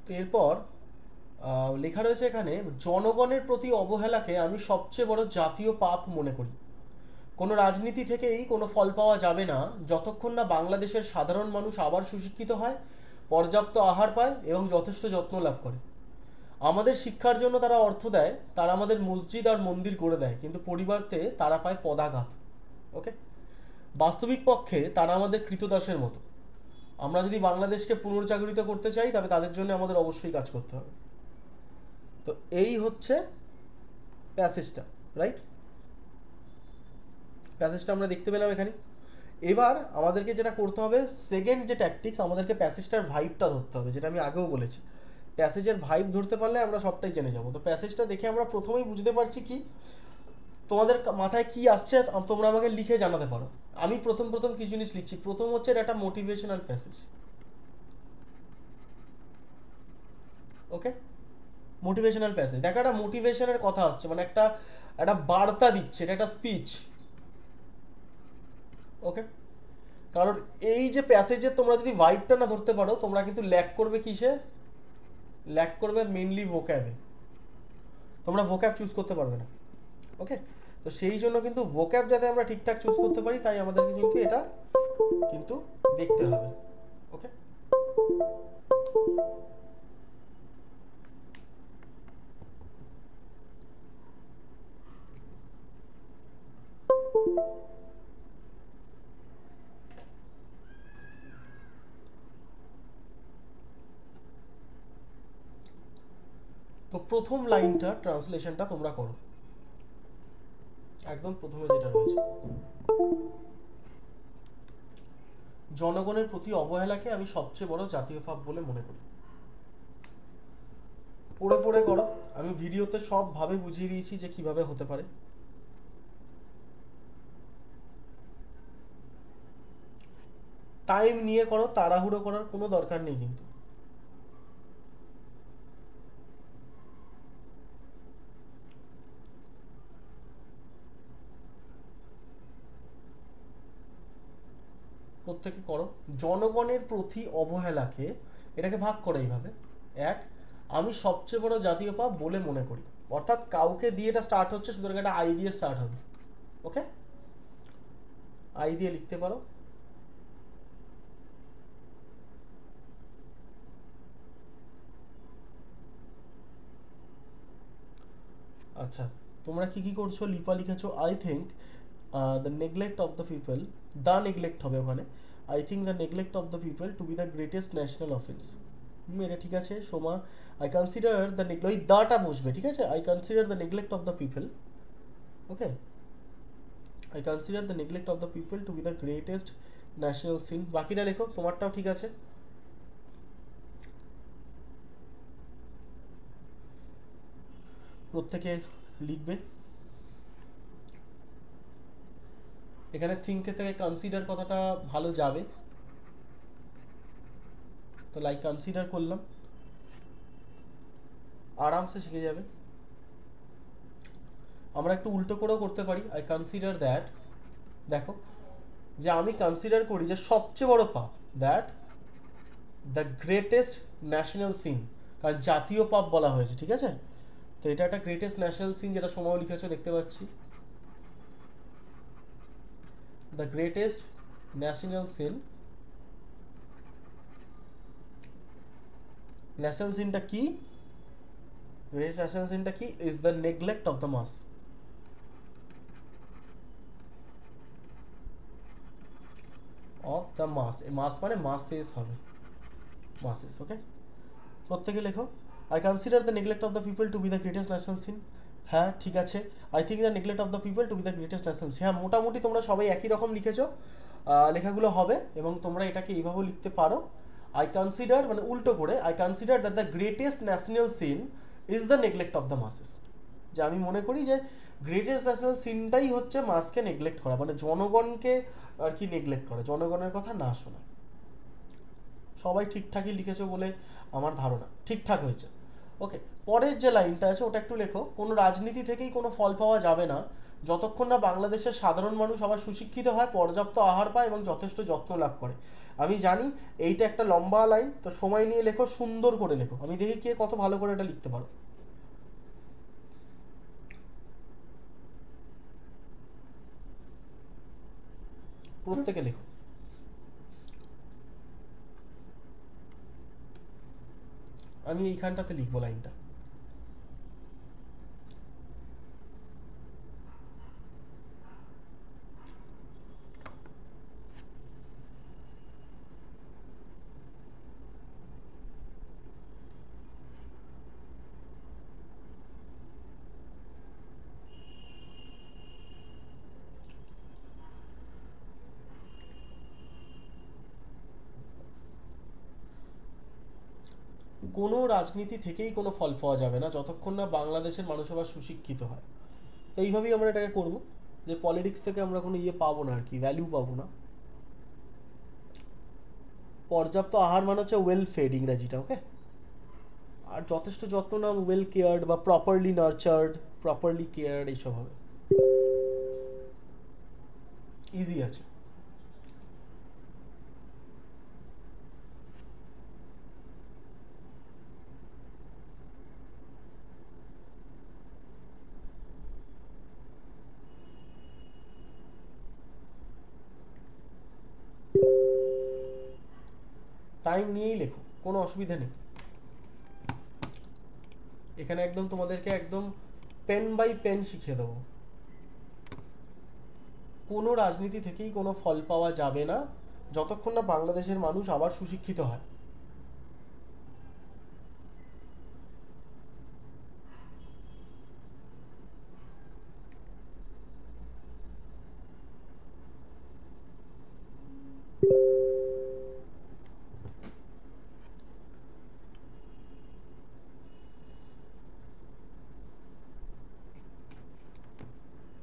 তো এরপর লেখা রয়েছে এখানে, জনগণের প্রতি অবহেলাকে আমি সবচেয়ে বড় জাতীয় পাপ মনে করি। কোনো রাজনীতি থেকেই কোনো ফল পাওয়া যাবে না যতক্ষণ না বাংলাদেশের সাধারণ মানুষ আবার সুশিক্ষিত হয়, পর্যাপ্ত আহার পায় এবং যথেষ্ট যত্ন লাভ করে। আমাদের শিক্ষার জন্য তারা অর্থ দেয়, তারা আমাদের মসজিদ আর মন্দির করে দেয়, কিন্তু পরিবর্তে তারা পায় পদাঘাত। ওকে, বাস্তবিক পক্ষে তারা আমাদের কৃতদাসের মতো। আমরা যদি বাংলাদেশকে পুনর্জাগরিত করতে চাই তবে তাদের জন্য আমাদের অবশ্যই কাজ করতে হবে। তো এই হচ্ছে প্যাসেজটা, রাইট? প্যাসেজটা আমরা দেখতে পেলাম এখানে। এবার আমাদেরকে যেটা করতে হবে, সেকেন্ড যে ট্যাকটিক্স, আমাদেরকে প্যাসেজটার ভাইবটা ধরতে হবে, যেটা আমি আগেও বলেছি। প্যাসেজের ভাইব ধরতে পারলে আমরা সবটাই জেনে যাবো। তো প্যাসেজটা দেখে আমরা প্রথমেই বুঝতে পারছি কি, তোমাদের মাথায় কি আসছে তোমরা আমাকে লিখে জানাতে পারো। আমি প্রথম প্রথম কি জিনিস লিখছি। প্রথম হচ্ছে এটা একটা মোটিভেশনাল প্যাসেজ। ওকে, মোটিভেশনাল প্যাসেজ। দেখো, একটা মোটিভেশনের কথা আসছে, মানে একটা একটা বার্তা দিচ্ছে, এটা একটা স্পিচ। ওকে, কারণ এই যে প্যাসেজে তোমরা যদি ভাইবটা না ধরতে পারো, তোমরা কিন্তু ল্যাক করবে কিসে? ল্যাক করবে মেনলি ভোক্যাবে। তোমরা ভোক্যাব চুজ করতে পারবে না। ওকে, তো সেই জন্য কিন্তু ভোক্যাব যাতে আমরা ঠিকঠাক চুজ করতে পারি, তাই আমাদেরকে কিন্তু এটা কিন্তু দেখতে হবে। ওকে, তো প্রথম লাইনটা ট্রান্সলেশনটা তোমরা করো। একদম প্রথমে যেটা রয়েছে, জনগণের প্রতি অবহেলাকে আমি সবচেয়ে বড় জাতীয় পাপ বলে মনে করি। পড়ে পড়ে করো। আমি ভিডিওতে সবভাবে বুঝিয়ে দিয়েছি যে কিভাবে হতে পারে। টাইম নিয়ে করো, তাড়াহুড়ো করার কোনো দরকার নেই কিন্তু। প্রত্যেকে করো। জনগণের প্রতি অবহেলাকে, এটাকে ভাগ করো এইভাবে। এক, আমি সবচেয়ে বড় জাতীয় পাপ বলে মনে করি। অর্থাৎ কাউকে দিয়ে এটা স্টার্ট হচ্ছে, সুতরাং এটা আই দিয়ে স্টার্ট হবে। ওকে, আই দিয়ে লিখতে পারো। আচ্ছা, তোমরা কি কি করছো? লিপা লিখেছো I think the neglect of the people, the neglect হবে ওখানে। I think the neglect of the people to be the greatest national offence. এটা ঠিক আছে। Soma, I consider the neglect, ওই দাটা বসবে, ঠিক আছে? I consider the neglect of the people. Okay, I consider the neglect of the people to be the greatest national sin. বাকিটা লেখো, তোমারটাও ঠিক আছে। প্রত্যেকে লিখবে। এখানে থিঙ্কের থেকে কনসিডার কথাটা ভালো যাবে, তো লাইক কনসিডার করলাম, আরামসে শিখে যাবে। আমরা একটু উল্টো করেও করতে পারি, আই কনসিডার দ্যাট। দেখো, যে আমি কনসিডার করি যে সবচেয়ে বড় পাপ, that the greatest national sin, কারণ জাতীয় পাপ বলা হয়েছে, ঠিক আছে? তো এটা একটা গ্রেটেস্ট ন্যাশনাল সিন, যেটা সময়ও লিখেছো দেখতে পাচ্ছি। The greatest national sin, national সিনটা কি? গ্রেটেস্ট ন্যাশনাল সিনটা কি? Is the neglect of the mass. Of the mass, mass মানে মাসেস হবে, মাসেস। ওকে, প্রত্যেকে লেখো, I consider the neglect of the people to be the greatest national sin. হ্যাঁ, ঠিক আছে। I think the neglect of the people to be the greatest national sin. হ্যাঁ, মোটামুটি তোমরা সবাই একই রকম লিখেছো, লেখাগুলো হবে, এবং তোমরা এটাকে এইভাবেও লিখতে পারো। আই কনসিডার মানে উল্টো করে, I consider that the greatest national sin is the neglect of the masses. যে আমি মনে করি যে গ্রেটেস্ট ন্যাশনাল সিনটাই হচ্ছে মাসকে নেগলেক্ট করা, মানে জনগণকে আর কি নেগলেক্ট করা, জনগণের কথা না শোনা। সবাই ঠিকঠাকই লিখেছো বলে আমার ধারণা, ঠিকঠাক হয়েছে। ওকে, পরের যে লাইনটা আছে ওটা একটু লেখো। কোনো রাজনীতি থেকেই কোনো ফল পাওয়া যাবে না যতক্ষণ না বাংলাদেশের সাধারণ মানুষ আবার সুশিক্ষিত হয়, পর্যাপ্ত আহার পায় এবং যথেষ্ট যত্ন লাভ করে। আমি জানি এইটা একটা লম্বা লাইন, তো সময় নিয়ে লেখো, সুন্দর করে লেখো, আমি দেখি কে কত ভালো করে এটা লিখতে পারো। প্রত্যেকে লেখো। আমি এইখানটাতে লিখবো লাইনটা। কোনো রাজনীতি থেকেই কোনো ফল পাওয়া যাবে না যতক্ষণ না বাংলাদেশের মানুষ আবার সুশিক্ষিত হয়। তো এইভাবেই আমরা এটাকে করবো, যে পলিটিক্স থেকে আমরা কোনো ইয়ে পাবো না আর কি, ভ্যালু পাবো না। পর্যাপ্ত আহার মানে হচ্ছে ওয়েল ফেড ইংরেজিটা, ওকে। আর যথেষ্ট যত্ন নাম ওয়েল কেয়ার্ড বা প্রপারলি নার্চার্ড, প্রপারলি কেয়ার্ড, এইসব হবে। ইজি আছে। টাইম নিয়েই লেখো, কোনো অসুবিধা নেই। এখানে একদম তোমাদেরকে একদম পেন বাই পেন শিখিয়ে দেবো। কোনো রাজনীতি থেকেই কোনো ফল পাওয়া যাবে না যতক্ষণ না বাংলাদেশের মানুষ আবার সুশিক্ষিত হয়।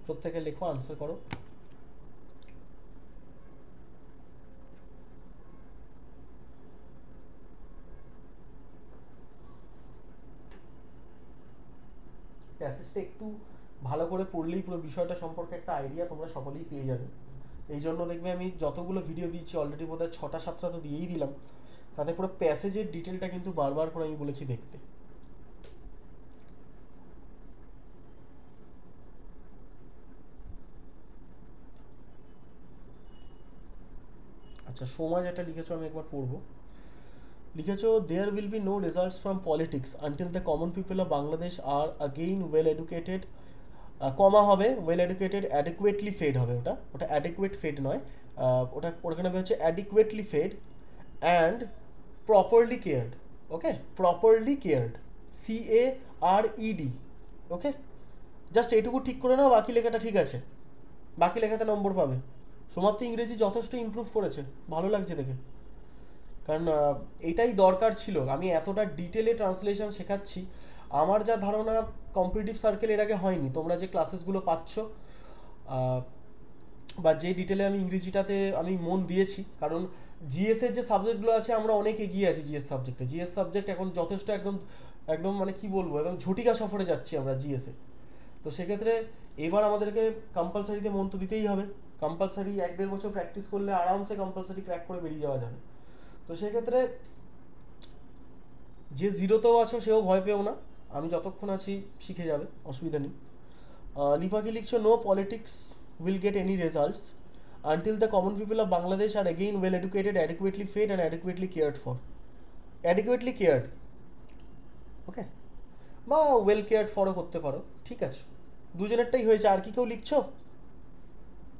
প্রত্যেকে লেখো, আনসার করো। প্যাসেজটা একটু ভালো করে পড়লেই পুরো বিষয়টা সম্পর্কে একটা আইডিয়া তোমরা সকলেই পেয়ে যাবে। এই জন্য দেখবে আমি যতগুলো ভিডিও দিয়েছি অলরেডি বোধহয় 6টা 7টা তো দিয়েই দিলাম, তাতে পুরো প্যাসেজের ডিটেলটা কিন্তু বারবার করে আমি বলেছি দেখতে। আচ্ছা, সময় যেটা লিখেছো আমি একবার পড়বো। লিখেছো there will be no results from politics until the common people of Bangladesh are again well educated, comma হবে ওয়েল এডুকেটেড, অ্যাডিকুয়েটলি ফেড হবে, ওটা ওটা অ্যাডিকুয়েট ফেড নয়, ওটা ওখানে হচ্ছে adequately fed and properly cared. Okay, properly cared, CARED। Okay, just এইটুকু ঠিক করে নাও, বাকি লেখাটা ঠিক আছে, বাকি লেখাতে নম্বর পাবে। তোমার তো ইংরেজি যথেষ্ট ইমপ্রুভ করেছে, ভালো লাগছে দেখে। কারণ এটাই দরকার ছিল, আমি এতটা ডিটেলে ট্রান্সলেশন শেখাচ্ছি। আমার যা ধারণা কম্পিটিটিভ সার্কেল এর আগে হয়নি, তোমরা যে ক্লাসেসগুলো পাচ্ছ বা যে ডিটেলে আমি ইংরেজিটাতে আমি মন দিয়েছি, কারণ জিএসের যে সাবজেক্টগুলো আছে আমরা অনেক এগিয়ে আছি জিএস সাবজেক্টে। জিএস সাবজেক্ট এখন যথেষ্ট একদম একদম মানে কি বলবো, একদম ঝটিকা সফরে যাচ্ছি আমরা জিএসে। তো সেক্ষেত্রে এবার আমাদেরকে কম্পালসারিতে মন তো দিতেই হবে। কম্পালসারি 1-1.5 বছর প্র্যাকটিস করলে আরামসে কম্পালসারি ক্র্যাক করে বেরিয়ে যাওয়া যাবে। তো সেক্ষেত্রে যে জিরোতেও আছো সেও ভয় পেও না, আমি যতক্ষণ আছি শিখে যাবে, অসুবিধা নেই। লিপাকে লিখছো no politics will get any results until the common people of Bangladesh are again well educated, adequately fed and adequately cared for. Adequately cared, okay, বা ওয়েল কেয়ার্ড ফরও করতে পারো, ঠিক আছে। দুজনেরটাই হয়েছে। আর কি কেউ লিখছো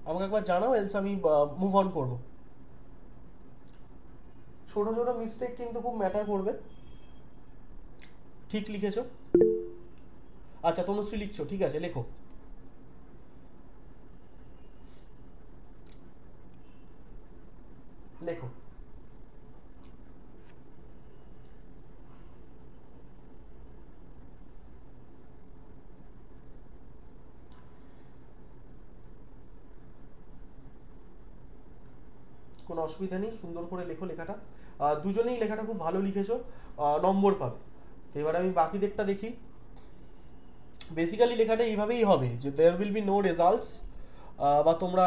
আমাকে একবার জানাও, এলস আমি মুভ অন করবো। ছোটো ছোটো মিস্টেক কিন্তু খুব ম্যাটার করবে। ঠিক লিখেছো? আচ্ছা, তনুশ্রী লিখছো, ঠিক আছে, লেখো। লেখো। কোনো অসুবিধা নেই, সুন্দর করে লেখো লেখাটা। দুজনেই লেখাটা খুব ভালো লিখেছো, নম্বর পাবে। তো এবার আমি বাকিদেরটা দেখি। বেসিক্যালি লেখাটা এইভাবেই হবে যে there will be no results, বা তোমরা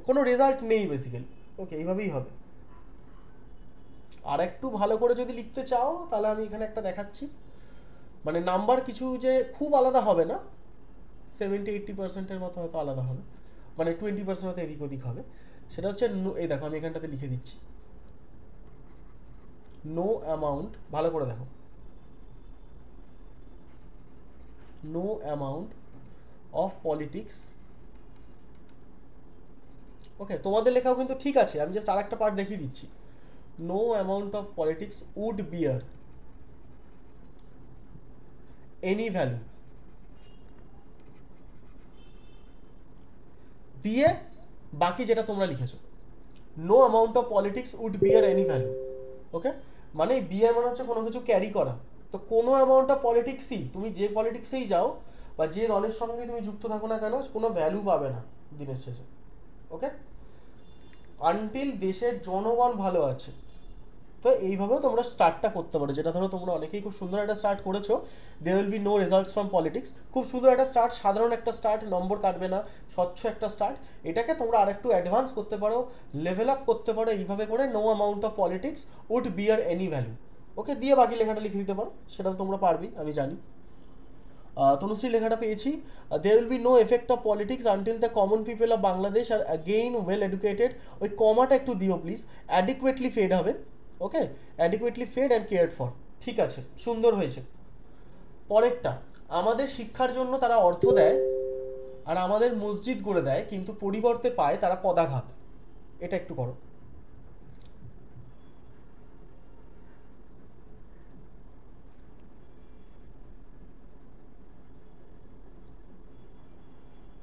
কোনো রেজাল্ট নেই বেসিক্যালি, ওকে, এইভাবেই হবে। আর একটু ভালো করে যদি লিখতে চাও তাহলে আমি এখানে একটা দেখাচ্ছি, মানে নাম্বার কিছু যে খুব আলাদা হবে না, 70-80%-এর মতো হয়তো আলাদা হবে, মানে 20% হয়তো এদিক ওদিক হবে। সেটা হচ্ছে এই দেখো আমি এখানটাতে লিখে দিচ্ছি, নো অ্যামাউন্ট, ভালো করে দেখো, নো অ্যামাউন্ট অফ পলিটিক্স, ওকে তোমাদের লেখাও কিন্তু ঠিক আছে, আমি জাস্ট আর একটা পার্ট দেখিয়ে দিচ্ছি, no amount of politics would bear any value, দিয়ে বাকি যেটা তোমরা লিখেছো, no amount of politics would bear any value, okay. মানে বিয়ার মানে হচ্ছে কোনো কিছু ক্যারি করা, তো কোনো অ্যামাউন্ট অফ পলিটিক্সই, তুমি যে পলিটিক্সেই যাও বা যে দলের সঙ্গে তুমি যুক্ত থাকো না কেন, কোনো ভ্যালু পাবে না দিনের শেষে, ওকে, আনটিল দেশের জনগণ ভালো আছে। তো এইভাবেও তোমরা স্টার্টটা করতে পারো, যেটা ধরো তোমরা অনেকেই খুব সুন্দর একটা স্টার্ট করেছো, there will be no results from politics, খুব সুন্দর একটা স্টার্ট, সাধারণ একটা স্টার্ট, নম্বর কাটবে না, স্বচ্ছ একটা স্টার্ট। এটাকে তোমরা আরেকটু অ্যাডভান্স করতে পারো, লেভেল আপ করতে পারো এইভাবে করে, no amount of politics would bear any value, okay, দিয়ে বাকি লেখাটা লিখে দিতে পারো, সেটা তো তোমরা পারবেই আমি জানি। তনুশ্রী লেখাটা পেয়েছি, there will be no effect of politics until the common people of Bangladesh are again well educated, ওই কমাটা একটু দিও প্লিজ, অ্যাডিকুয়েটলি ফেড হবে, okay, adequately fed and cared for, ঠিক আছে, সুন্দর হয়েছে। পরেরটা, আমাদের শিক্ষার জন্য তারা অর্থ দেয় আর আমাদের মসজিদ গড়ে দেয়, কিন্তু পরিবর্তে পায় তারা পদাঘাত, এটা একটু করো।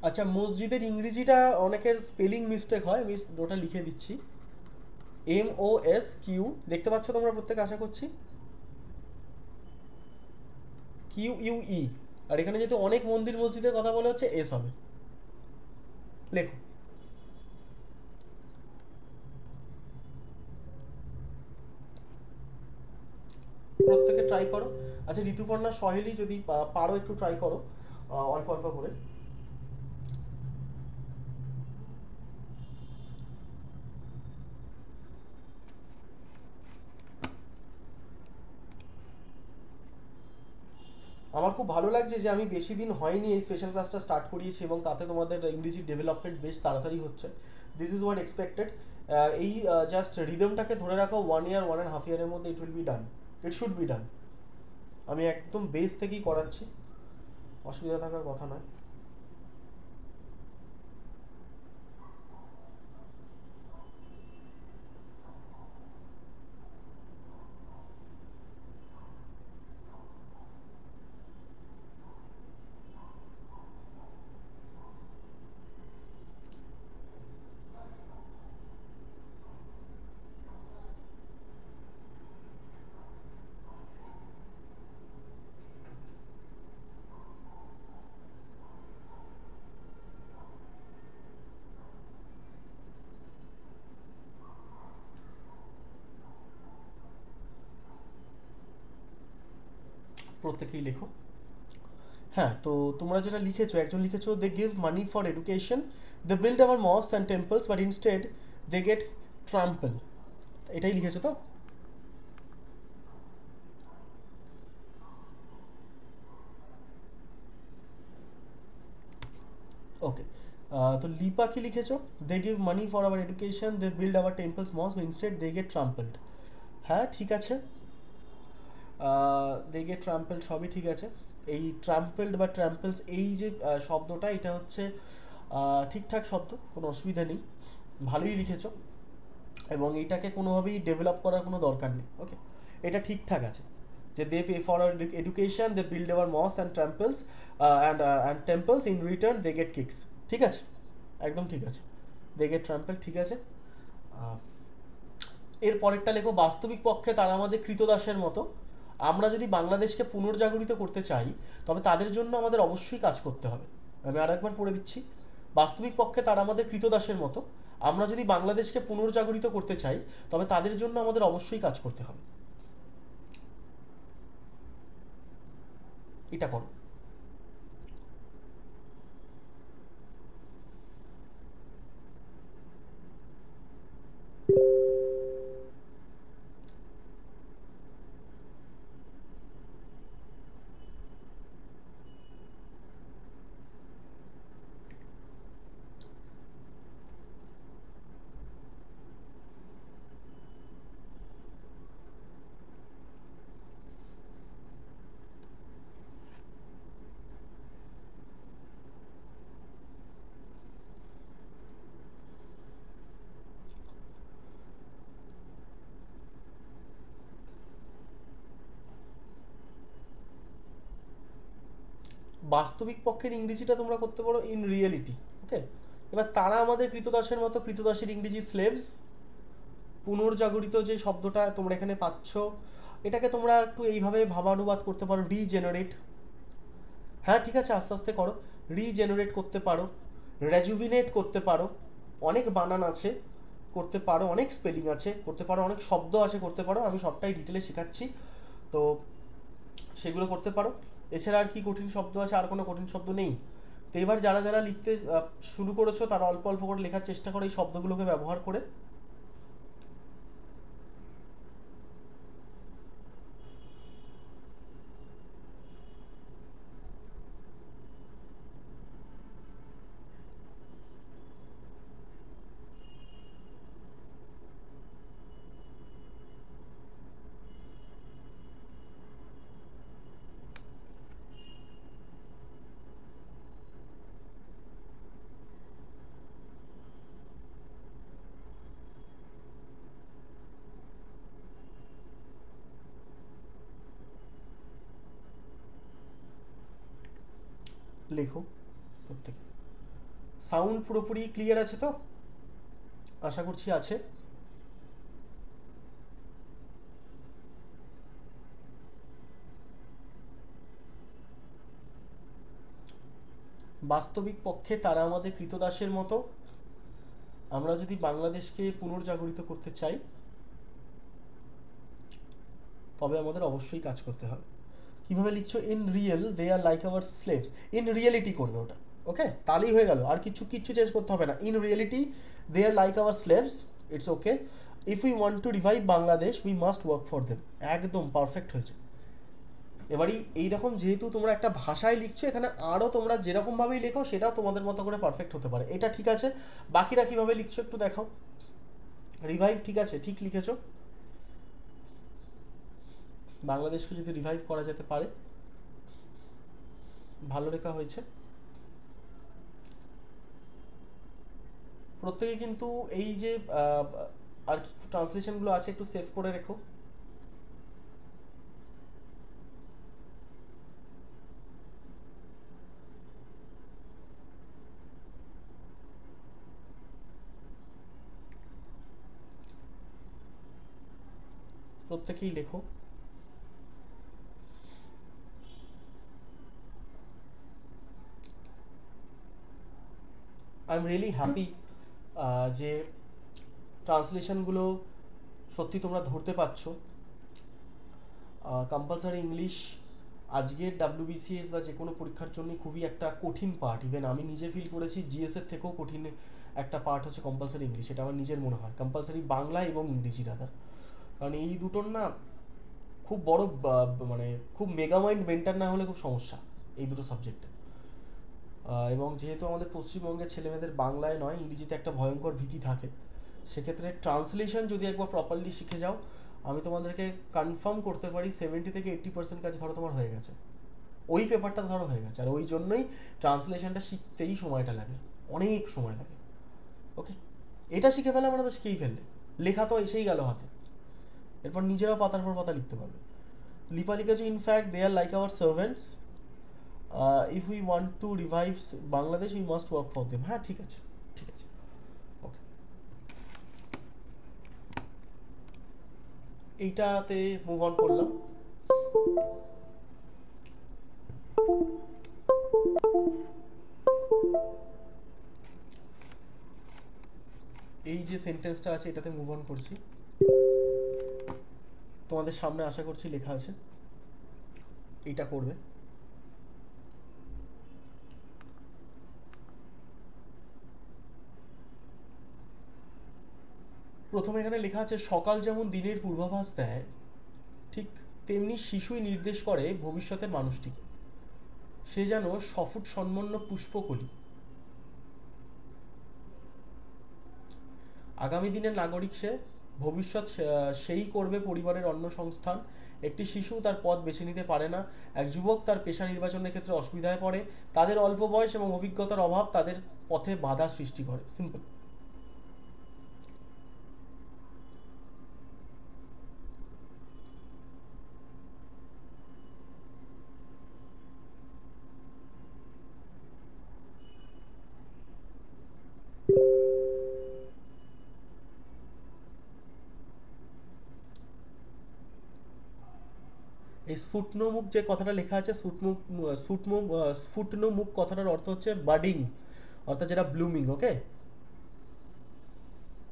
আচ্ছা, মসজিদের ইংরেজিটা অনেকের স্পেলিং মিস্টেক হয়, আমি ওটা লিখে দিচ্ছি, MOSQ, দেখতে পাচ্ছ তোমরা প্রত্যেকে আশা করছি, QUE, আর এখানে যেহেতু অনেক মন্দির মসজিদের কথা বলা হচ্ছে এস হবে, লেখো। প্রত্যেকে ট্রাই করো। আচ্ছা, ঋতুপর্ণা সহেলি যদি পারো একটু ট্রাই করো, অল্প অল্প করে। আমার খুব ভালো লাগছে যে আমি বেশি দিন হয়নি এই স্পেশাল ক্লাসটা স্টার্ট করিয়েছি, এবং তাতে তোমাদের ইংরেজি ডেভেলপমেন্ট বেশ তাড়াতাড়ি হচ্ছে, দিস ইজ হোয়াট এক্সপেক্টেড। এই জাস্ট রিদমটাকে ধরে রাখো, 1 ইয়ার 1.5 ইয়ারের মধ্যে it will be done, it should be done. আমি একদম বেস থেকেই করাচ্ছি, অসুবিধা থাকার কথা নয়। প্রত্যেকেই লেখো। হ্যাঁ, তো তোমরা যেটা লিখেছো, একজন লিখেছো, they give money for education, they build our mosque and temples, but instead they get trample, এটাই লিখেছো তো? ওকে, তো লিপা কি লিখেছো, they give money for our education, they build our temples mosque, instead they get trampled, হ্যাঁ ঠিক আছে, দে get ট্রাম্পলড সবই ঠিক আছে। এই ট্রাম্পলড বা ট্রাম্পলস, এই যে শব্দটা, এটা হচ্ছে ঠিকঠাক শব্দ, কোনো অসুবিধা নেই, ভালোই লিখেছো, এবং এইটাকে কোনোভাবেই ডেভেলপ করার কোনো দরকার নেই, ওকে, এটা ঠিকঠাক আছে, যে they pay for our education, they build our mosques and temples, and temples, in return they get kicks, ঠিক আছে, একদম ঠিক আছে, দে গেট ট্রাম্পল, ঠিক আছে। আহ, এর পরেরটা লেখো, বাস্তবিক পক্ষে তারা আমাদের কৃতদাসের মতো, আমরা যদি বাংলাদেশকে পুনর্জাগরিত করতে চাই তবে তাদের জন্য আমাদের অবশ্যই কাজ করতে হবে। আমি আরেকবার পড়ে দিচ্ছি, বাস্তবিক পক্ষে তারা আমাদের কৃতদাসের মতো, আমরা যদি বাংলাদেশকে পুনর্জাগরিত করতে চাই তবে তাদের জন্য আমাদের অবশ্যই কাজ করতে হবে, এটা করো। বাস্তবিক পক্ষের ইংরেজিটা তোমরা করতে পারো ইন রিয়েলিটি। ওকে, এবার তারা আমাদের কৃতদাসের মতো, কৃতদাসের ইংরেজি স্লেভস। পুনর্জাগরিত যে শব্দটা তোমরা এখানে পাচ্ছ, এটাকে তোমরা একটু এইভাবে ভাবানুবাদ করতে পারো, রিজেনারেট। হ্যাঁ ঠিক আছে, আস্তে আস্তে করো। রিজেনারেট করতে পারো, রেজুভিনেট করতে পারো, অনেক বানান আছে করতে পারো, অনেক স্পেলিং আছে করতে পারো, অনেক শব্দ আছে করতে পারো, আমি সবটাই ডিটেলে শেখাচ্ছি, তো সেগুলো করতে পারো। এছাড়া আর কি কঠিন শব্দ আছে? আর কোনো কঠিন শব্দ নেই। তো এবার যারা যারা লিখতে শুরু করেছো তারা অল্প অল্প করে লেখার চেষ্টা করো এই শব্দগুলোকে ব্যবহার করে। লেখো প্রত্যেকে। সাউন্ড পুরোপুরি ক্লিয়ার আছে তো? আশা করছি আছে। বাস্তবিক পক্ষে তারা আমাদের কৃতদাসের মতো। আমরা যদি বাংলাদেশকে পুনর্জাগরিত করতে চাই তবে আমাদের অবশ্যই কাজ করতে হবে। কিভাবে লিখছো? In real they are like our slaves. In reality করবে ওটা, ওকে? তাহলেই হয়ে গেল, আর কিচ্ছু কিচ্ছু চেঞ্জ করতে হবে না। In reality they are like our slaves, it's okay. If we want to revive Bangladesh we must work for them. একদম পারফেক্ট হয়েছে। এবারই এইরকম যেহেতু তোমরা একটা ভাষায় লিখছো, এখানে আরও তোমরা যেরকমভাবেই লেখো সেটাও তোমাদের মতো করে পারফেক্ট হতে পারে, এটা ঠিক আছে। বাকিরা কীভাবে লিখছো একটু দেখাও। রিভাইভ ঠিক আছে, ঠিক লিখেছো। বাংলাদেশকে যদি রিভাইভ করা যেতে পারে, ভালো লেখা হয়েছে। প্রত্যেকে কিন্তু এই যে আর কি ট্রান্সলেশনগুলো আছে একটু সেভ করে রেখো। প্রত্যেকেই লেখো। আই এম রিয়েলি হ্যাপি যে ট্রান্সলেশনগুলো সত্যি তোমরা ধরতে পারছো। কম্পালসারি ইংলিশ আজকের ডাব্লিউবিসিএস বা যে কোনো পরীক্ষার জন্য খুবই একটা কঠিন পার্ট। ইভেন আমি নিজে ফিল করেছি জিএসের থেকেও কঠিন একটা পার্ট হচ্ছে কম্পালসারি ইংলিশ, এটা আমার নিজের মনে হয়। কম্পালসারি বাংলা এবং ইংরেজি রাদার, কারণ এই দুটোর না খুব বড় মানে খুব মেগামাইন্ড মেন্টার না হলে খুব সমস্যা এই দুটো সাবজেক্টে। এবং যেহেতু আমাদের পশ্চিমবঙ্গের ছেলেমেয়েদের বাংলায় নয় ইংরেজিতে একটা ভয়ঙ্কর ভীতি থাকে, সেক্ষেত্রে ট্রান্সলেশন যদি একবার প্রপারলি শিখে যাও, আমি তোমাদেরকে কনফার্ম করতে পারি 70 থেকে 80% কাজ ধরো তোমার হয়ে গেছে, ওই পেপারটা ধরো হয়ে গেছে। আর ওই জন্যই ট্রান্সলেশনটা শিখতেই সময়টা লাগে, অনেক সময় লাগে। ওকে, এটা শিখে ফেলে আমরা তো শিখেই ফেললে, লেখা তো এসেই গেল হাতে, এরপর নিজেরাও পাতার পর পাতা লিখতে পারবে। লিপা লিখেছে in fact they are like our servants, if we want to revive Bangladesh we must work for them. হ্যাঁ ঠিক আছে, ঠিক আছে, ওকে। এইটাতে মুভ অন করলাম। এই যে সেন্টেন্সটা আছে এটাতে মুভ অন করছি। তোমাদের সামনে আশা করছি লেখা আছে, এইটা করবে। প্রথমে এখানে লেখা আছে সকাল যেমন দিনের পূর্বাভাস দেয় ঠিক তেমনি শিশুই নির্দেশ করে ভবিষ্যতের মানুষটিকে। সে যেন সফুট সন্মন্য পুষ্পকলি, আগামী দিনের নাগরিক সে, ভবিষ্যৎ সেই করবে পরিবারের অন্ন সংস্থান। একটি শিশু তার পথ বেছে নিতে পারে না, এক যুবক তার পেশা নির্বাচনের ক্ষেত্রে অসুবিধায় পড়ে, তাদের অল্প বয়স এবং অভিজ্ঞতার অভাব তাদের পথে বাধা সৃষ্টি করে। সিম্পল। এই স্ফুটনমুখ যে কথাটা লেখা আছে, স্ফুটনমুখ কথাটার অর্থ হচ্ছে বাডিং, অর্থাৎ যেটা ব্লুমিং। ওকে,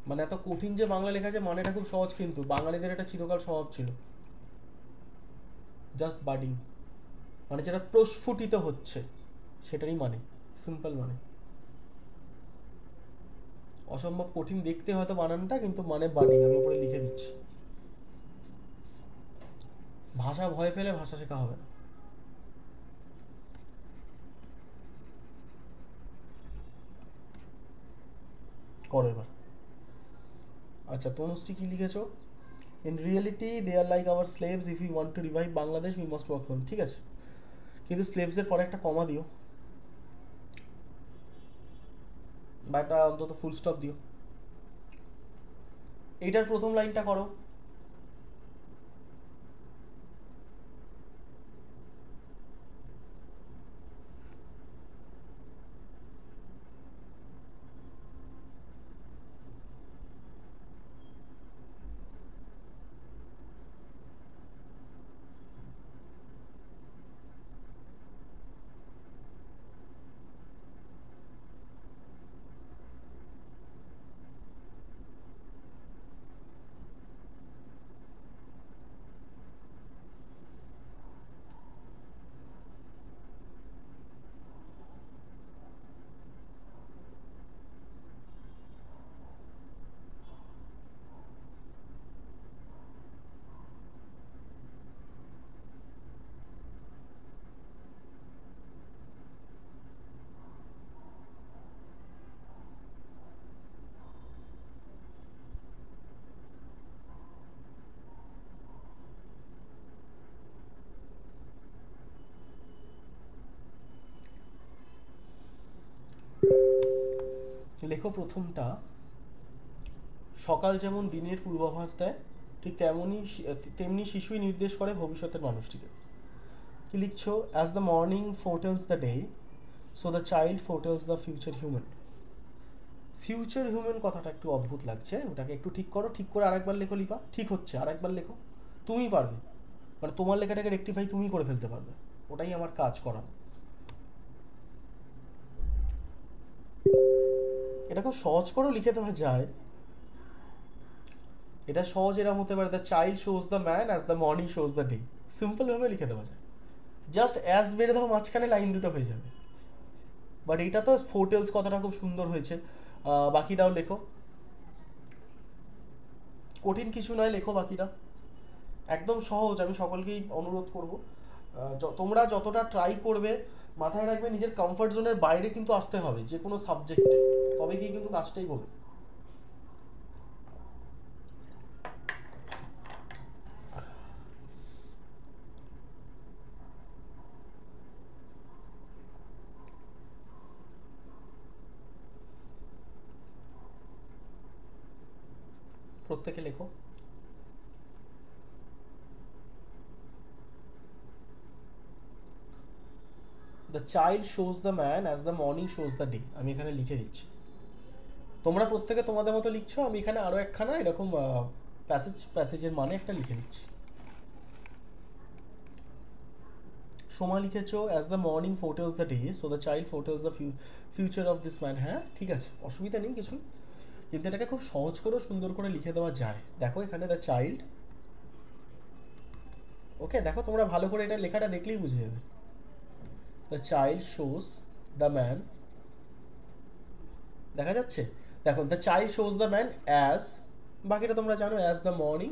মানে এত কঠিন যে বাংলা লেখা আছে, মানেটা খুব সহজ, কিন্তু বাঙালিদের এটা চিরকাল স্বভাব ছিল। জাস্ট বাডিং মানে যেটা প্রস্ফুটিত হচ্ছে, সেটারই মানে, সিম্পল মানে। অসম্ভব কঠিন দেখতে হয়তো বানানটা, কিন্তু মানে বাডিং। আমি উপরে লিখে দিচ্ছি। ভাষা ভয় পেলে ভাষা শেখা হবে না। করো এবার। আচ্ছা, তনুশ্রী কি লিখেছো? In reality they are like our slaves, if you want to revive Bangladesh we must work for. ঠিক আছে, কিন্তু স্লেভসের পরে একটা কমা দিও, বা একটা অন্তত ফুল স্টপ দিও। এইটার প্রথম লাইনটা করো। লেখো প্রথমটা, সকাল যেমন দিনের পূর্বাভাস দেয়, ঠিক তেমনি শিশুই নির্দেশ করে ভবিষ্যতের মানুষটিকে। কি লিখছো? As the morning foretells the day, so the child foretells the future human. Future human কথাটা একটু অদ্ভুত লাগছে, ওটাকে একটু ঠিক করো। ঠিক করে আরেকবার লেখো লিপা। ঠিক হচ্ছে, আরেকবার লেখো। তুমি পারবে, মানে তোমার লেখাটাকে রেকটিফাই তুমি করে ফেলতে পারবে, ওটাই আমার কাজ করা। এটা খুব সহজ করেও লিখে দেওয়া যায়। এটা সহজ এরকম হতে পারে, the child shows the man as the morning shows the day. সিম্পলভাবে লিখে দেওয়া যায়, জাস্ট অ্যাজ বেড়ে দাও, মাঝখানে লাইন দুটো হয়ে যাবে। বাট এটা তো ফোরটেলস কথাটা খুব সুন্দর হয়েছে। বাকিটাও লেখো, কঠিন কিছু নয়, লেখো বাকিটা, একদম সহজ। আমি সকলকেই অনুরোধ করব, তোমরা যতটা ট্রাই করবে, মাথায় রাখবে নিজের কমফর্ট জোনের বাইরে কিন্তু আসতে হবে যে কোনো সাবজেক্টে, তবে গিয়ে কিন্তু কাজটাই হবে। প্রত্যেকে লেখো। The child shows the man as the morning shows the day. আমি এখানে লিখে দিচ্ছি, তোমরা প্রত্যেকে তোমাদের মতো লিখছো, আমি এখানে আরও একখানা এরকম প্যাসেজের মানে একটা লিখে দিচ্ছি। সোমা লিখেছো as the morning foretells the day, so the child foretells the future of this man. হ্যাঁ ঠিক আছে, অসুবিধা নেই কিছু, কিন্তু এটাকে খুব সহজ করে সুন্দর করে লিখে দেওয়া যায়। দেখো এখানে দ্য চাইল্ড, ওকে দেখো তোমরা ভালো করে এটা লেখাটা দেখলেই বুঝে যাবে। The child shows the man, দেখা যাচ্ছে? দেখো the child shows the man as, বাকিটা তোমরা জানো, as the morning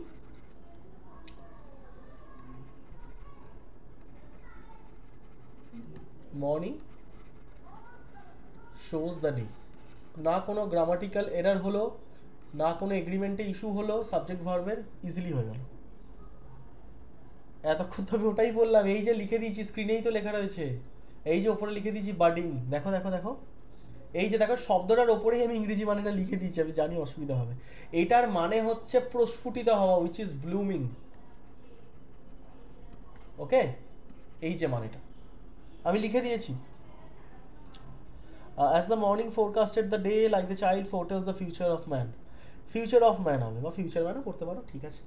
shows the day. না কোনো গ্রামাটিক্যাল এরার হলো, না কোনো এগ্রিমেন্টে ইস্যু হলো, সাবজেক্ট ভার্বের ইজিলি হয়ে গেল। এতক্ষণ তো আমি ওটাই বললাম, এই যে লিখে দিয়েছি, স্ক্রিনেই তো লেখা রয়েছে, এই যে ওপরে লিখে দিয়েছি বাডিং, দেখো দেখো দেখো, এই যে দেখো শব্দটার ওপরেই আমি ইংরেজি মানেটা লিখে দিয়েছি। আমি জানি অসুবিধা হবে, এটার মানে হচ্ছে প্রস্ফুটিত হওয়া, উইচ ইজ ব্লুমিং। ওকে, এই যে মানেটা আমি লিখে দিয়েছি। As the morning forecasted the day, like the child foretells the future of man. Future of man হবে, বা ফিউচার ম্যানও করতে পারো, ঠিক আছে।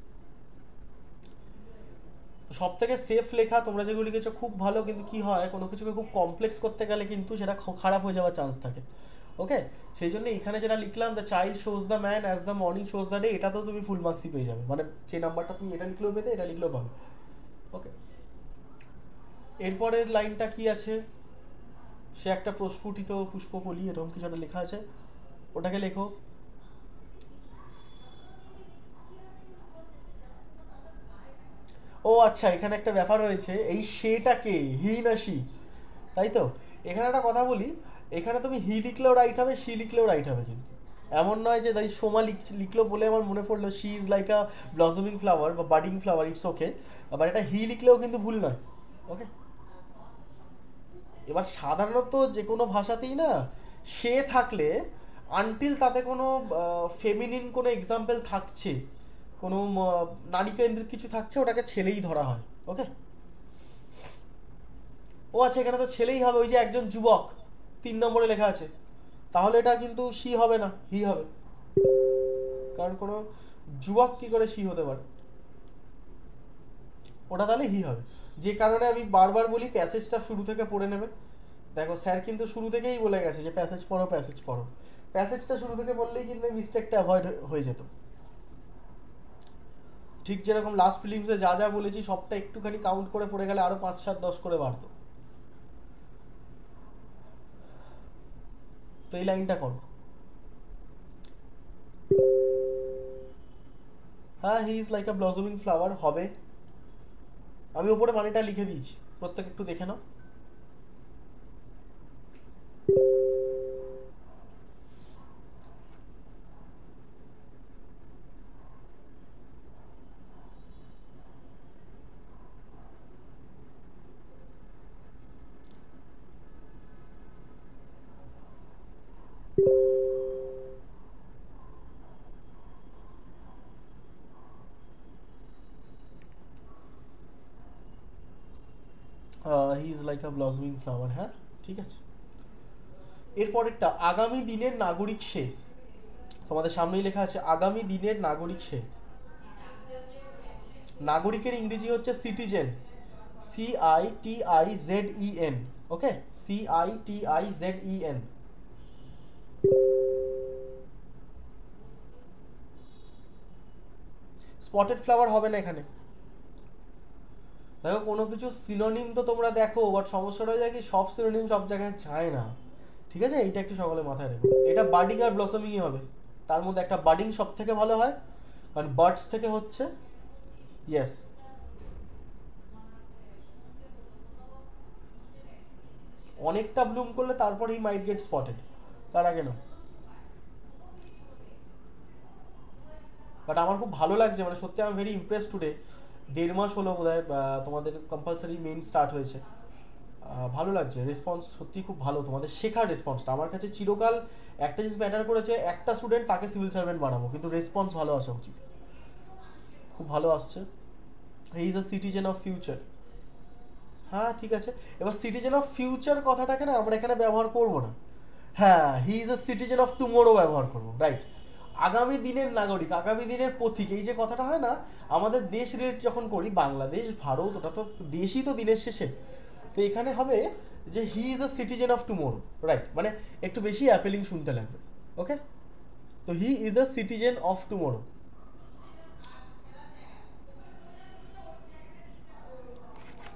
সব থেকে সেফ লেখা তোমরা যেগুলো লিখেছো খুব ভালো, কিন্তু কি হয় কোনো কিছুকে খুব কমপ্লেক্স করতে গেলে কিন্তু সেটা খারাপ হয়ে যাওয়ার চান্স থাকে। ওকে, সেই জন্য এখানে যেটা লিখলাম, the child shows the man as the morning shows the day, এটা তো তুমি ফুল মার্কসই পেয়ে যাবে, মানে যে নাম্বারটা তুমি এটা লিখলেও পেতে, এটা লিখলেও পাবে। ওকে, এরপরের লাইনটা কি আছে, সে একটা প্রস্ফুটিত পুষ্পকলি এরকম কিছু একটা লেখা আছে, ওটাকে লেখো। ও আচ্ছা, এখানে একটা ব্যাপার রয়েছে, এই সেটা কে, হি না সি, তাই তো? এখানে একটা কথা বলি, এখানে তুমি হি লিখলেও রাইট হবে, সি লিখলেও রাইট হবে, কিন্তু এমন নয় যে তাই সোমা লিখলো বলে আমার মনে পড়লো she is like a blossoming flower বা budding flower, it's okay, but এটা হি লিখলেও কিন্তু ভুল নয়। ওকে, এবার সাধারণত যে কোনো ভাষাতেই না সে থাকলে, আনটিল তাতে কোনো ফেমিনিন কোনো এক্সাম্পল থাকছে, কোনো নারী কেন্দ্রিক কিছু থাকছে, ওটাকে ছেলেই ধরা হয়। ওকে, ও আচ্ছা, এখানে তো ছেলেই হবে, ওই যে একজন যুবক 3 নম্বরে লেখা আছে, তাহলে এটা কিন্তু সি হবে না, হি হবে, কারণ কোনো যুবক কি করে সি হতে পারে, ওটা তাহলে হি হবে। যে কারণে আমি বারবার বলি প্যাসেজটা শুরু থেকে পড়ে নেবে। দেখো স্যার কিন্তু শুরু থেকেই বলে গেছে যে প্যাসেজ পড়ো, প্যাসেজ পড়ো, প্যাসেজটা শুরু থেকে পড়লেই কিন্তু মিস্টেকটা অ্যাভয়েড হয়ে যেত। ঠিক যেরকম লাস্ট ফিলিংসে যা যা বলেছি সবটা একটুখানি কাউন্ট করে পড়ে গেলে আরও 5, 7, 10 করে বাড়তো। তো এই লাইনটা করো। হ্যাঁ, he is like a blossoming flower হবে। আমি ওপরে পানিটা লিখে দিয়েছি, প্রত্যেক একটু দেখে নাও। He is like a blossoming flower, হ্যাঁ ঠিক আছে। এরপরেরটা, আগামী দিনের নাগরিক সে, তোমাদের সামনেই লেখা আছে আগামী দিনের নাগরিক সে। নাগরিকের ইংরেজি হচ্ছে সিটিজেন, CITIZEN। ওকে, CITIZEN। স্পটেড ফ্লাওয়ার হবে না এখানে। দেখো কোনো কিছু সিনোনিম তো তোমরা দেখো, বাট সমস্যাটা হয়ে যায় কি সব সিনোনিম সব জায়গায় যায় না, ঠিক আছে? এইটা একটু সকলে মাথায় রেখো। এটা বাডিং আর ব্লসমিংই হবে, তার মধ্যে একটা বাডিং সব থেকে ভালো হয়, কারণ বার্ডস থেকে হচ্ছে, ইয়েস। অনেকটা ব্লুম করলে তারপর হি মাইট গেট স্পটেড, তার আগে না। বাট আমার খুব ভালো লাগছে, মানে সত্যি আমি ভেরি ইমপ্রেস টুডে। 1.5 মাস হলো বোধ হয় তোমাদের কম্পালসারি মেইন স্টার্ট হয়েছে। ভালো লাগছে, রেসপন্স সত্যি খুব ভালো, তোমাদের শেখার রেসপন্সটা আমার কাছে চিরকাল একটা জিনিস ম্যাটার করেছে, একটা স্টুডেন্ট তাকে সিভিল সার্ভেন্ট বানাবো, কিন্তু রেসপন্স ভালো আসা উচিত, খুব ভালো আসছে। হি is a citizen of future, হ্যাঁ ঠিক আছে। এবার সিটিজেন অফ ফিউচার কথাটাকে না আমরা এখানে ব্যবহার করব না, হ্যাঁ he is a citizen of tomorrow ব্যবহার করবো, রাইট। আগামী দিনের নাগরিক, আগামী দিনের পথিক, এই যে কথাটা হয় না আমাদের দেশ রিলেট যখন করি, বাংলাদেশ ভারত ওটা তো দেশই তো দিনের শেষে, তো এখানে হবে যে he is a citizen of tomorrow, right, মানে একটু বেশি অ্যাপেলিং শুনতে লাগবে। ওকে, তো he is a citizen of tomorrow,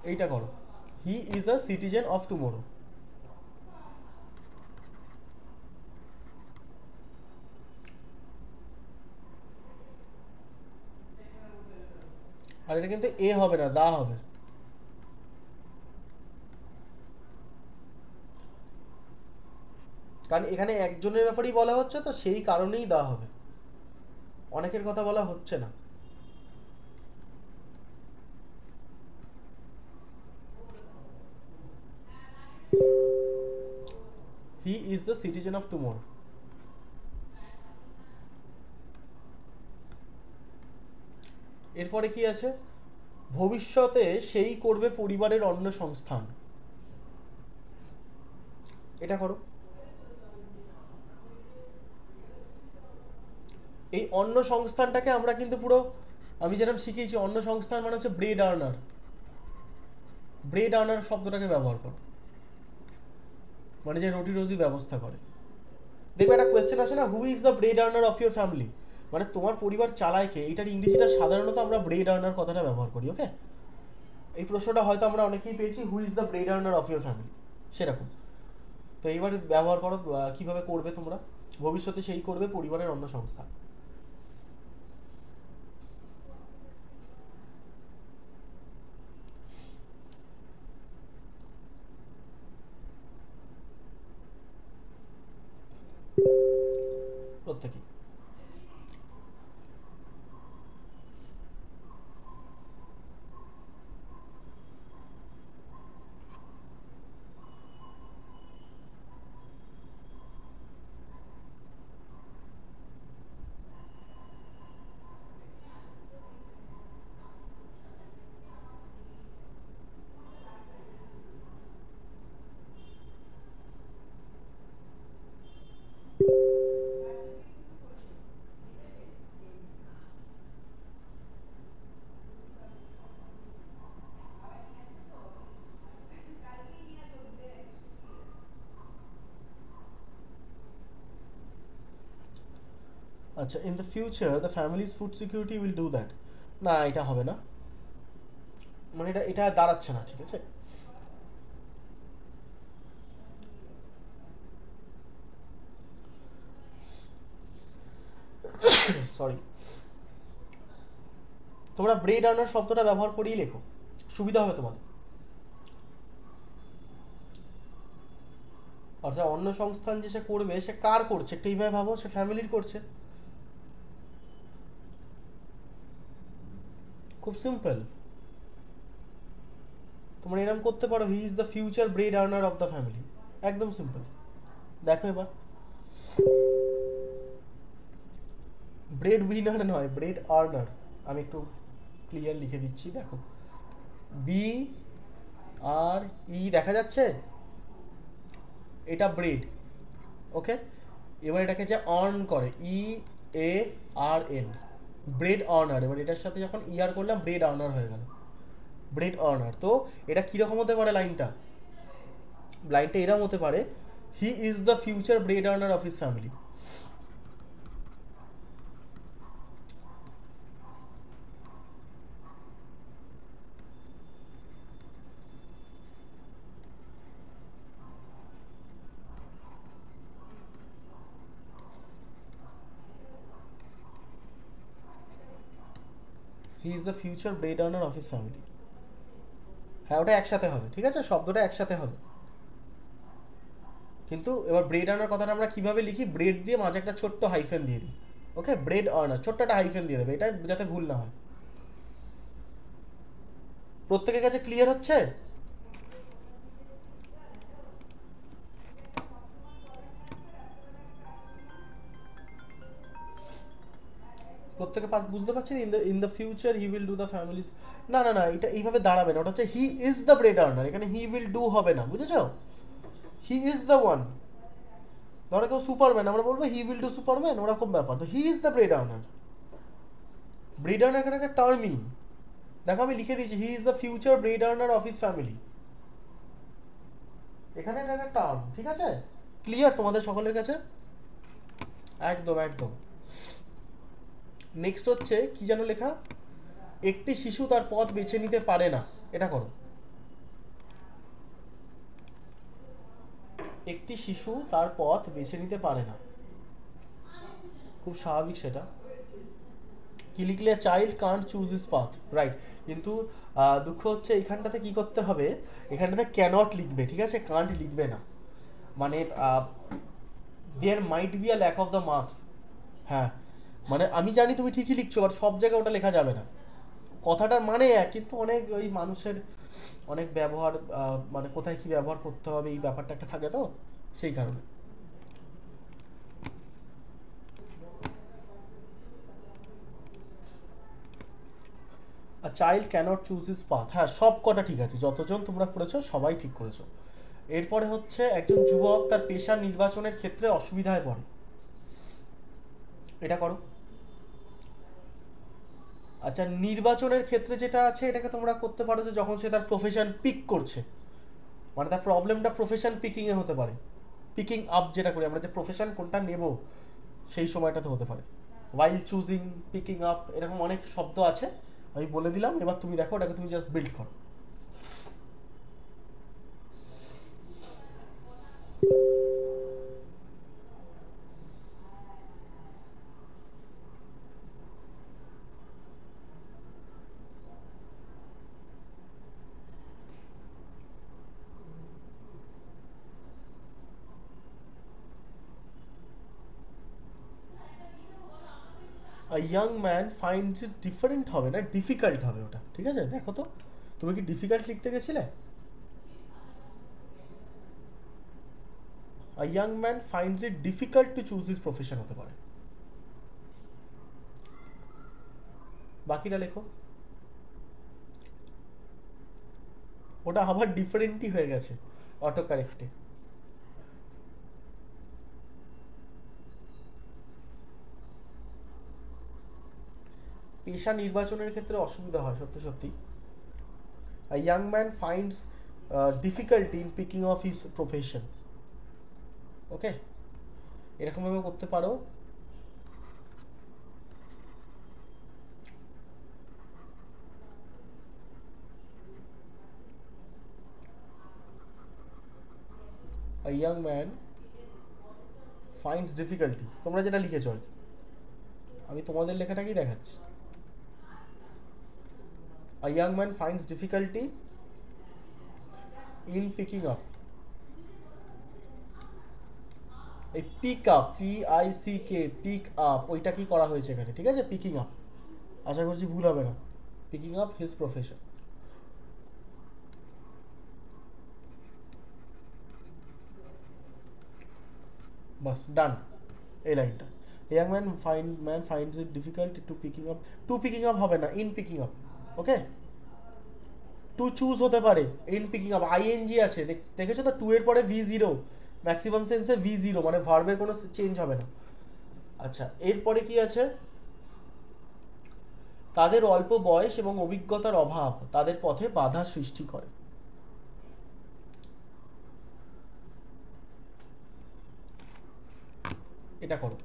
এইটা করো, he is a citizen of tomorrow. আর এটা কিন্তু এ হবে না, দা হবে, কারণ এখানে একজনের ব্যাপারেই বলা হচ্ছে, তো সেই কারণেই দা হবে, অনেকের কথা বলা হচ্ছে না। He is the citizen of tomorrow. এরপরে কি আছে, ভবিষ্যতে সেই করবে পরিবারের অন্ন সংস্থান, এটা করো। এই অন্ন সংস্থানটাকে আমরা কিন্তু পুরো, আমি যেরকম শিখিয়েছি, অন্ন সংস্থান মানে হচ্ছে ব্রেড আর্নার, ব্রেড আর্নার শব্দটাকে ব্যবহার করো, মানে যে রুটি রুজি ব্যবস্থা করে। দেখবে একটা কোয়েশ্চেন আসে না, who is the bread earner of your family, মানে তোমার পরিবার চালায় কে, এটার ইংরেজিটা সাধারণত আমরা ব্রেড আর্নার কথাটা ব্যবহার করি। ওকে, এই প্রশ্নটা হয়তো আমরা অনেকেই পেয়েছি, who is the bread earner of your family, সেরকম। তো এইবার ব্যবহার করো, কিভাবে করবে তোমরা ভবিষ্যতে, সেই করবে পরিবারের অন্য সংস্থা। প্রত্যেকেই। আচ্ছা, in the future the families food security will do that, না এটা হবে না, মানে এটা এটা দাঁড়াচ্ছে না, ঠিক আছে। সরি, তোমরা ব্রেড আর্নার শব্দটা ব্যবহার করেই লেখো, সুবিধা হবে তোমাদের। অর্থাৎ অন্য সংস্থান যে সে করবে, সে কার করছে একটু এইভাবে ভাবো, সে ফ্যামিলির করছে। খুব সিম্পল, তোমরা এরকম করতে পারো, he is the future bread earner of the family, একদম সিম্পল। দেখো এবার, ব্রেড উইনার নয়, ব্রেড আর্নার। আমি একটু ক্লিয়ার লিখে দিচ্ছি, দেখো, বি আর ই দেখা যাচ্ছে, এটা ব্রেড। ওকে, এবার এটাকে যে আর্ন করে, ই এ আর এন, ব্রেড আর্নার। এবার এটার সাথে যখন ইয়ার করলাম, ব্রেড আর্নার হয়ে গেল, ব্রেড আর্নার। তো এটা কীরকম হতে পারে লাইনটা, লাইনটা এরকম হতে পারে, he is the future bread earner of his family. He is the future bread earner of his family. হ্যাঁ, ওটা একসাথে হবে, ঠিক আছে, শব্দটা একসাথে হবে। কিন্তু এবার ব্রেড আর্নার কথাটা আমরা কিভাবে লিখি, ব্রেড দিয়ে মাঝে একটা ছোট্ট হাইফেন দিয়ে দিই। ওকে, ব্রেড আর্নার ছোট্ট একটা হাইফেন দিয়ে দেবে, এটা যাতে ভুল না হয়। প্রত্যেকের কাছে ক্লিয়ার হচ্ছে? প্রত্যেকে বুঝতে পারছি, in the future he will do the families, না না না, এটা এইভাবে দাঁড়াবে না, ওটা হচ্ছে he is the bread earner, এখানে হি উইল ডু হবে না, বুঝেছো? He is the one. ধরো কেউ সুপারম্যান, আমরা বলবো হি উইল ডু সুপারম্যান, ওরকম ব্যাপার। তো he is the bread earner, bread earner এখানে একটা টার্মই। দেখো আমি লিখে দিয়েছি, he is the future bread earner of his family, এখানে এটা একটা টার্ম, ঠিক আছে? ক্লিয়ার তোমাদের সকলের কাছে? একদম একদম। নেক্সট হচ্ছে কি যেন লেখা, একটি শিশু তার পথ বেছে নিতে পারে না, এটা করো। একটি শিশু তার পথ বেছে নিতে পারে না, খুব স্বাভাবিক সেটা। কি লিখলে, child can't choose his path, right. কিন্তু দুঃখ হচ্ছে এইখানটাতে কি করতে হবে, এখানটাতে ক্যানট লিখবে, ঠিক আছে, কান্ট লিখবে না। মানে there might be a lack of the marks. হ্যাঁ, মানে আমি জানি তুমি ঠিকই লিখছো, বাট সব জায়গায় ওটা লেখা যাবে না। কথাটার মানে এক, কিন্তু অনেক ওই মানুষের অনেক ব্যবহার, মানে কোথায় কি ব্যবহার করতে হবে এই ব্যাপারটা একটা থাকে, তো সেই কারণে। A child cannot choose his path, হ্যাঁ সব কটা ঠিক আছে, যতজন তোমরা করেছো সবাই ঠিক করেছো। এরপরে হচ্ছে একজন যুবক তার পেশা নির্বাচনের ক্ষেত্রে অসুবিধায় পড়ে, এটা করো। আচ্ছা, নির্বাচনের ক্ষেত্রে যেটা আছে এটাকে তোমরা করতে পারো যে যখন সে তার প্রফেশন পিক করছে, মানে তার প্রবলেমটা প্রফেশন পিকিংয়ে হতে পারে, পিকিং আপ যেটা করি আমরা, যে প্রফেশন কোনটা নেব সেই সময়টাতে হতে পারে। ওয়াইল চুজিং, পিকিং আপ, এরকম অনেক শব্দ আছে, আমি বলে দিলাম, এবার তুমি দেখো ওটাকে তুমি জাস্ট বিল্ড করো। আ ইয়াং ম্যান ফাইন্ডস ইট ডিফারেন্ট হবে না, ডিফিকাল্ট হবে ওটা, ঠিক আছে? দেখো তো তুমি কি ডিফিকাল্ট লিখতে গেছিলে? আ young man finds it difficult to choose his profession হতে পারে। বাকিটা লেখো। ওটা আবার ডিফারেন্টই হয়ে গেছে অটো কারেক্টে। পেশা নির্বাচনের ক্ষেত্রে অসুবিধা হয় সত্যি সত্যি। A young man finds difficulty in picking of his profession. Okay, এরকমভাবে করতে পারো। A young man finds difficulty, তোমরা যেটা লিখেছ আর কি, আমি তোমাদের লেখাটাকেই দেখাচ্ছি। A young man finds difficulty in picking up. এই pick up, PICK, pick up, ওইটা কি করা হয়েছে এখানে, ঠিক আছে? পিকিং আপ, আশা করছি ভুল হবে না। পিকিং আপ হিজ প্রফেশন, বাস ডান। এই লাইনটা, young man finds it difficult to picking up, to picking up হবে না, in picking up. Okay, to choose হতে পারে, ইন পিকিং আপ আইএনজি আছে, দেখেছো তো? টু এর পরে V0, ম্যাক্সিমাম সেন্সে V0, মানে ভার্বের কোনো চেঞ্জ হবে না। আচ্ছা, এরপরে কি আছে? তাদের অল্প বয়স এবং অভিজ্ঞতার অভাব তাদের পথে বাধা সৃষ্টি করে। এটা করো।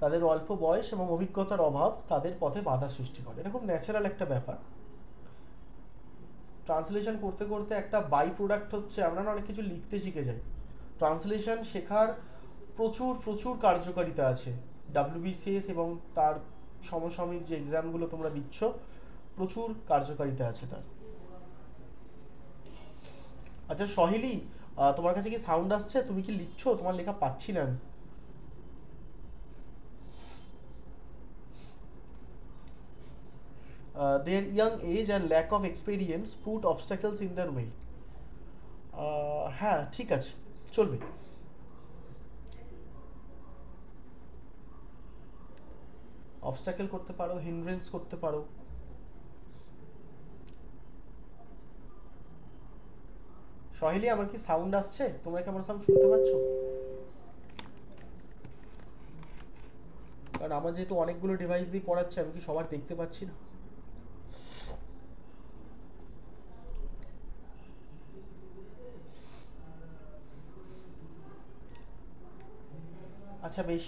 তাদের অল্প বয়স এবং অভিজ্ঞতার অভাব তাদের পথে বাধা সৃষ্টি করে, এটা খুব ন্যাচারাল একটা ব্যাপার। ট্রান্সলেশন করতে করতে একটা বাই প্রোডাক্ট হচ্ছে আমরা না অনেক কিছু লিখতে শিখে যাই। ট্রান্সলেশন শেখার প্রচুর প্রচুর কার্যকারিতা আছে। WBCS এবং তার সমসাময়িক যে এক্সামগুলো তোমরা দিচ্ছ, প্রচুর কার্যকারিতা আছে তার। আচ্ছা সহেলি, তোমার কাছে কি সাউন্ড আসছে? তুমি কি লিখছো? তোমার লেখা পাচ্ছি না আমি। Their young age and lack of experience put obstacles in their way. হ্যাঁ ঠিক আছে, চলবে। অবস্টাকেল করতে পারো, হিন্ড্রেন্স করতে পারো। সহেলি, আমার কি সাউন্ড আসছে? তোমরা কি আমার সাউন্ড শুনতে পাচ্ছ? কারণ আমার যেহেতু অনেকগুলো ডিভাইস দিয়ে পড়াচ্ছে, আমি কি সবার দেখতে পাচ্ছি না। আচ্ছা বেশ,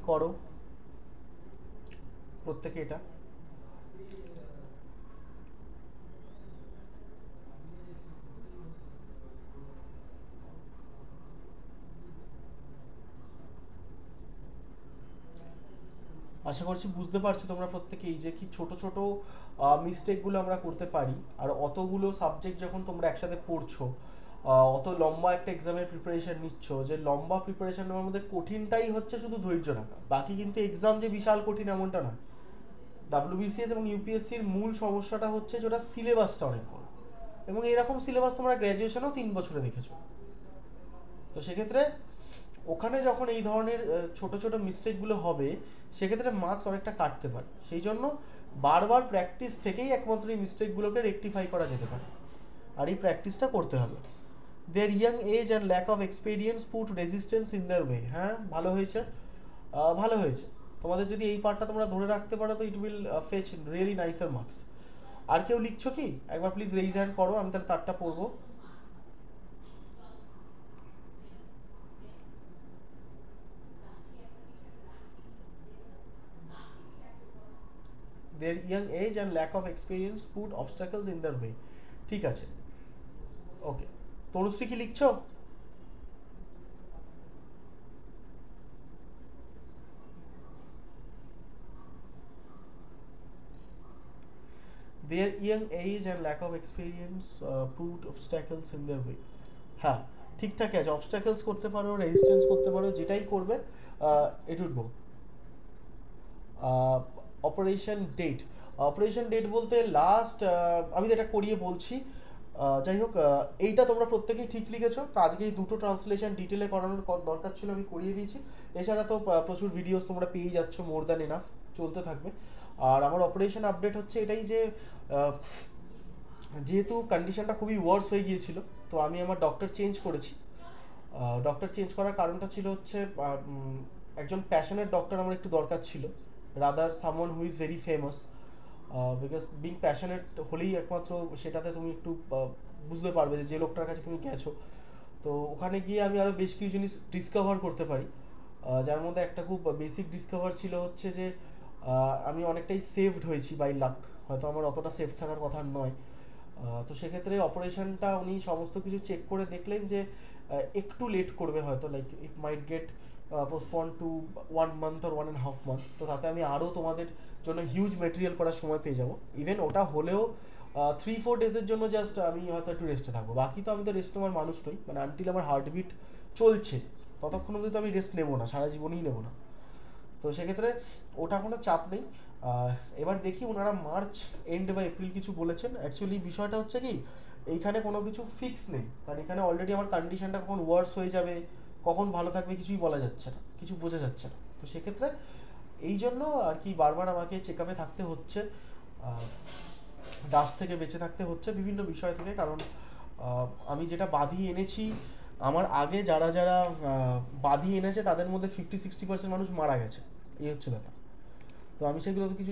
করো প্রত্যেকে এটা। আশা করছি বুঝতে পারছো তোমরা প্রত্যেকেই যে কি ছোট ছোট মিস্টেকগুলো আমরা করতে পারি। আর অতগুলো সাবজেক্ট যখন তোমরা একসাথে পড়ছো, অত লম্বা একটা এক্সামের প্রিপারেশন নিচ্ছ, যে লম্বা প্রিপারেশন নেওয়ার মধ্যে কঠিনটাই হচ্ছে শুধু ধৈর্য রাখা, বাকি কিন্তু এক্সাম যে বিশাল কঠিন এমনটা না। WBCS এবং UPSCর মূল সমস্যাটা হচ্ছে যেটা সিলেবাসটা অনেক বড়, এবং এরকম সিলেবাস তোমরা গ্র্যাজুয়েশনেও 3 বছরে দেখেছো। তো সেক্ষেত্রে ওখানে যখন এই ধরনের ছোট ছোট মিস্টেকগুলো হবে সেক্ষেত্রে মার্কস অনেকটা কাটতে পারে। সেই জন্য বারবার প্র্যাকটিস থেকেই একমাত্র এই মিস্টেকগুলোকে রেকটিফাই করা যেতে পারে, আর এই প্র্যাকটিসটা করতে হবে। Their young age and lack of experience put resistance in their way. হ্যাঁ, ভালো হয়েছে, ভালো হয়েছে। তোমাদের যদি এই পার্টটা তোমরা ধরে রাখতে পারো তো it will fetch really nicer marks. আর কেউ লিখছো কি? একবার প্লিজ রেইজ হ্যান্ড করো, আমি তাহলে তারটা পড়বো। their young age and lack of experience put obstacles in their way। ঠিক আছে, ওকে। তনুশ্রী কি লিখছো? their young age and lack of experience put obstacles in their way। হ্যাঁ, ঠিকঠাক আছে। অবস্টাকলস করতে পারো, রেজিস্ট্যান্স করতে পারো, যেটাই করবে it will go. Operation date, operation date বলতে লাস্ট আমি যেটা করিয়ে বলছি, যাই হোক, এইটা তোমরা প্রত্যেকেই ঠিক লিখেছো। তো আজকে এই দুটো ট্রান্সলেশন ডিটেলে করানোর দরকার ছিল, আমি করিয়ে দিয়েছি। এছাড়া তো প্রচুর ভিডিওস তোমরা পেয়ে যাচ্ছ, মোর দ্যান এনাফ, চলতে থাকবে। আর আমার অপারেশন আপডেট হচ্ছে এটাই যে যেহেতু কন্ডিশনটা খুবই ওয়ার্স হয়ে গিয়েছিল, তো আমি আমার ডক্টর চেঞ্জ করেছি। ডক্টর চেঞ্জ করার কারণটা ছিল হচ্ছে একজন প্যাশনেট ডক্টর আমার একটু দরকার ছিল, rather someone who is very famous, because being passionate হলেই একমাত্র সেটাতে তুমি একটু বুঝতে পারবে যে লোকটার কাছে তুমি গেছো। তো ওখানে গিয়ে আমি আরও বেশ কিছু জিনিস ডিসকভার করতে পারি, যার মধ্যে একটা খুব বেসিক ডিসকভার ছিল হচ্ছে যে আমি অনেকটাই সেভড হয়েছি বাই লাক। হয়তো আমার অতটা সেফ থাকার কথা নয়। তো সেক্ষেত্রে অপারেশনটা উনি সমস্ত কিছু চেক করে দেখলেন যে একটু লেট করবে হয়তো, like it might get postpone to 1 month or 1.5 month। তো তাতে আমি আরও তোমাদের জন্য হিউজ মেটেরিয়াল করার সময় পেয়ে যাবো। ইভেন ওটা হলেও 3-4 ডেজের জন্য জাস্ট আমি হয়তো একটু রেস্টে থাকবো। বাকি তো আমি তো রেস্ট নেওয়ার মানুষ নই, মানে আনটিল আমার হার্টবিট চলছে ততক্ষণ অবধি তো আমি রেস্ট নেবো না, সারা জীবনেই নেবো না। তো সেক্ষেত্রে ওটা কোনো চাপ নেই। এবার দেখি ওনারা মার্চ এন্ড বা এপ্রিল কিছু বলেছেন। অ্যাকচুয়ালি বিষয়টা হচ্ছে কি, এইখানে কোনো কিছু ফিক্স নেই, কারণ এখানে অলরেডি আমার কন্ডিশনটা কখন ওয়ার্স হয়ে যাবে, কখন ভালো থাকবে কিছুই বলা যাচ্ছে না, কিছু বোঝা যাচ্ছে না। তো সেক্ষেত্রে এই জন্য আর কি বারবার আমাকে চেক আপে থাকতে হচ্ছে, ডাস্ট থেকে বেঁচে থাকতে হচ্ছে বিভিন্ন বিষয় থেকে। কারণ আমি যেটা বাঁধিয়ে এনেছি, আমার আগে যারা যারা বাঁধিয়ে এনেছে তাদের মধ্যে 50-60% মানুষ মারা গেছে, এই হচ্ছে ব্যাপার। তো আমি সেগুলো তো কিছু